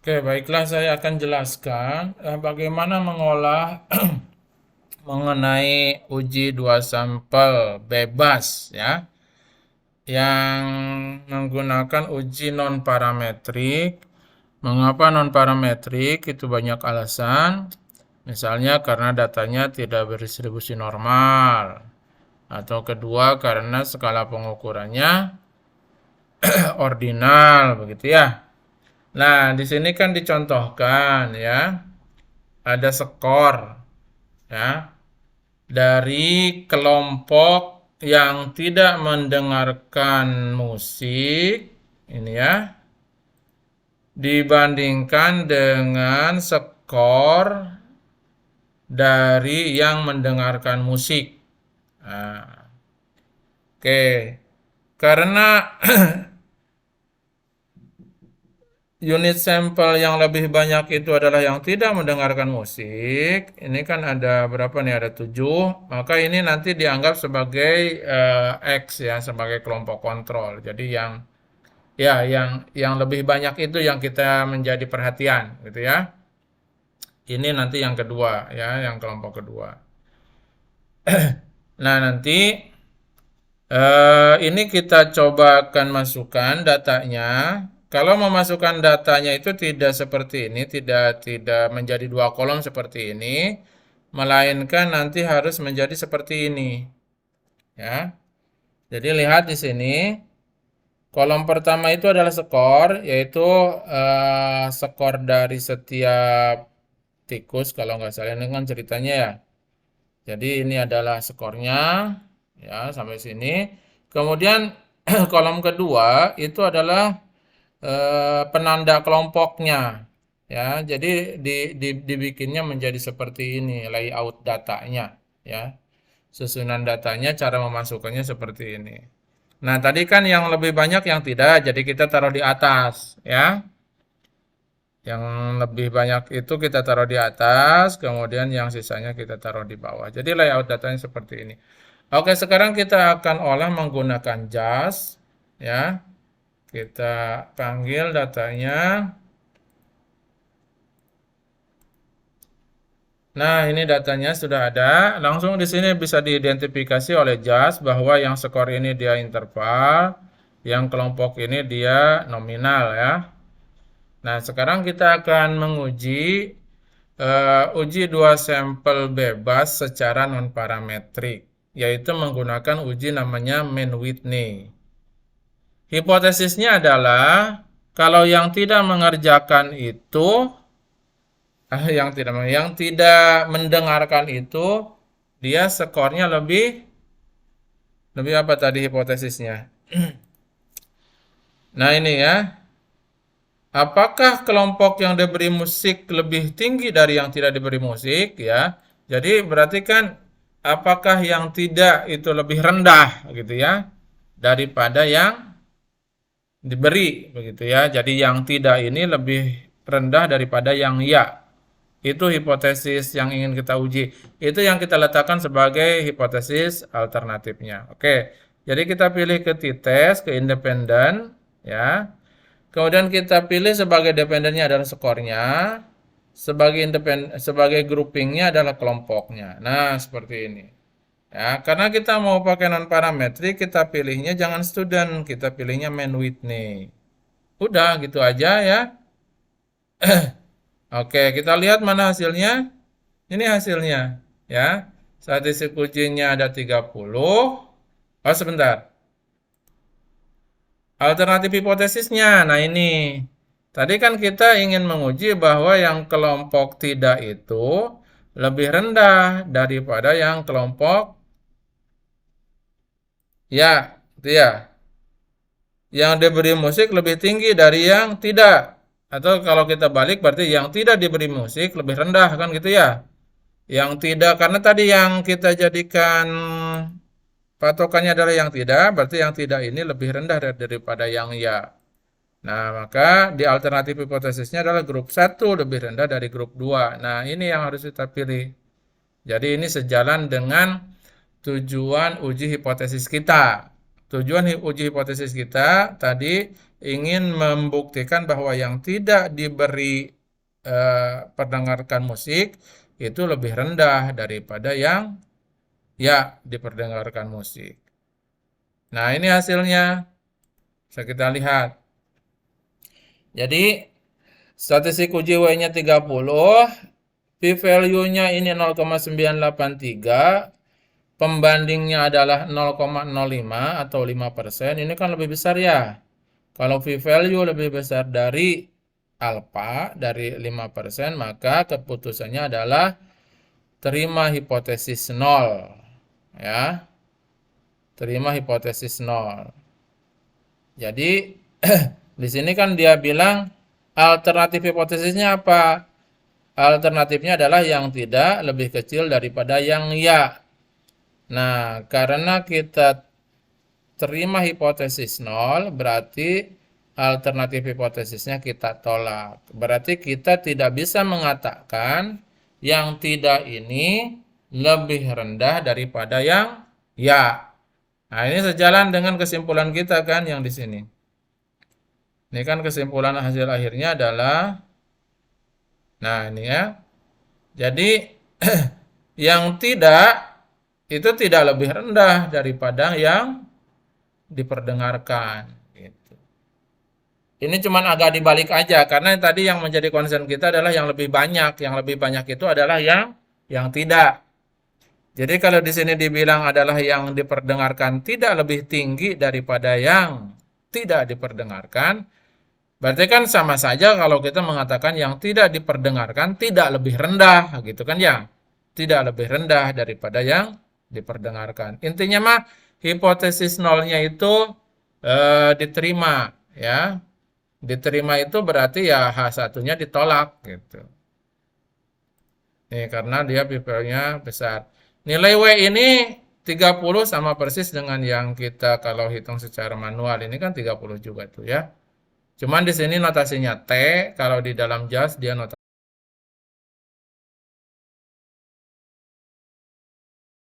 Oke, baiklah saya akan jelaskan bagaimana mengolah mengenai uji dua sampel bebas ya, yang menggunakan uji non parametrik. Mengapa non parametrik? Itu banyak alasan. Misalnya karena datanya tidak berdistribusi normal, atau kedua karena skala pengukurannya ordinal, begitu ya. Nah, di sini kan dicontohkan ya, ada skor ya dari kelompok yang tidak mendengarkan musik ini ya, dibandingkan dengan skor dari yang mendengarkan musik. Nah, oke, karena unit sampel yang lebih banyak itu adalah yang tidak mendengarkan musik. Ini kan ada berapa nih? Ada 7. Maka ini nanti dianggap sebagai X ya, sebagai kelompok kontrol. Jadi yang lebih banyak itu yang kita menjadi perhatian, gitu ya. Ini nanti yang kedua ya, yang kelompok kedua. Nah, nanti ini kita coba akan masukkan datanya. Kalau memasukkan datanya itu tidak seperti ini, tidak menjadi dua kolom seperti ini, melainkan nanti harus menjadi seperti ini, ya. Jadi lihat di sini, kolom pertama itu adalah skor, yaitu skor dari setiap tikus kalau nggak salah ini kan ceritanya ya. Jadi ini adalah skornya, ya sampai sini. Kemudian kolom kedua itu adalah penanda kelompoknya, ya. Jadi dibikinnya menjadi seperti ini layout datanya, ya. Susunan datanya, cara memasukkannya seperti ini. Nah, tadi kan yang lebih banyak yang tidak, jadi kita taruh di atas, ya. Yang lebih banyak itu kita taruh di atas, kemudian yang sisanya kita taruh di bawah. Jadi layout datanya seperti ini. Oke, sekarang kita akan olah menggunakan JAS, ya. Kita panggil datanya. Nah, ini datanya sudah ada. Langsung di sini bisa diidentifikasi oleh JAS bahwa yang skor ini dia interval, yang kelompok ini dia nominal ya. Nah, sekarang kita akan menguji uji dua sampel bebas secara non parametrik, yaitu menggunakan uji namanya Mann-Whitney. Hipotesisnya adalah kalau yang tidak mengerjakan itu yang tidak mendengarkan itu dia skornya lebih lebih apa tadi hipotesisnya? Nah, ini ya. Apakah kelompok yang diberi musik lebih tinggi dari yang tidak diberi musik ya? Jadi berarti kan apakah yang tidak itu lebih rendah gitu ya daripada yang diberi begitu ya. Jadi yang tidak ini lebih rendah daripada yang ya. Itu hipotesis yang ingin kita uji. Itu yang kita letakkan sebagai hipotesis alternatifnya. Oke. Jadi kita pilih ke t-test, ke independen ya. Kemudian kita pilih sebagai dependennya adalah skornya, sebagai groupingnya adalah kelompoknya. Nah, seperti ini. Ya, karena kita mau pakai non parametrik, kita pilihnya jangan student, kita pilihnya Mann-Whitney. Udah gitu aja ya. Oke, kita lihat mana hasilnya. Ini hasilnya, ya. Statistik ujinya ada 30. Oh, sebentar. Alternatif hipotesisnya. Nah, ini. Tadi kan kita ingin menguji bahwa yang kelompok tidak itu lebih rendah daripada yang kelompok ya, itu ya. Yang diberi musik lebih tinggi dari yang tidak. Atau kalau kita balik berarti yang tidak diberi musik lebih rendah kan gitu ya. Yang tidak karena tadi yang kita jadikan patokannya adalah yang tidak, berarti yang tidak ini lebih rendah daripada yang ya. Nah, maka di alternatif hipotesisnya adalah grup satu lebih rendah dari grup 2. Nah, ini yang harus kita pilih. Jadi ini sejalan dengan tujuan uji hipotesis kita. Tujuan uji hipotesis kita tadi ingin membuktikan bahwa yang tidak diberi perdengarkan musik itu lebih rendah daripada yang ya diperdengarkan musik. Nah, ini hasilnya. Bisa kita lihat. Jadi, statistik uji W-nya 30, p-value-nya ini 0,983, pembandingnya adalah 0,05 atau 5%, ini kan lebih besar ya. Kalau p-value lebih besar dari alfa, dari 5%, maka keputusannya adalah terima hipotesis 0. Ya, terima hipotesis 0. Jadi, di sini kan dia bilang alternatif hipotesisnya apa? Alternatifnya adalah yang tidak lebih kecil daripada yang ya. Nah, karena kita terima hipotesis 0, berarti alternatif hipotesisnya kita tolak. Berarti kita tidak bisa mengatakan yang tidak ini lebih rendah daripada yang ya. Nah, ini sejalan dengan kesimpulan kita kan yang di sini. Ini kan kesimpulan hasil akhirnya adalah, nah ini ya. Jadi yang tidak itu tidak lebih rendah daripada yang diperdengarkan. Gitu. Ini cuma agak dibalik aja karena tadi yang menjadi concern kita adalah yang lebih banyak. Yang lebih banyak itu adalah yang tidak. Jadi kalau di sini dibilang adalah yang diperdengarkan tidak lebih tinggi daripada yang tidak diperdengarkan, berarti kan sama saja kalau kita mengatakan yang tidak diperdengarkan tidak lebih rendah, gitu kan ya? Tidak lebih rendah daripada yang diperdengarkan. Intinya mah hipotesis nolnya itu diterima, ya. Diterima itu berarti ya H1-nya ditolak, gitu. Nih, karena dia p-value-nya besar. Nilai W ini 30 sama persis dengan yang kita kalau hitung secara manual. Ini kan 30 juga tuh ya. Cuman di sini notasinya T, kalau di dalam JAS dia notasinya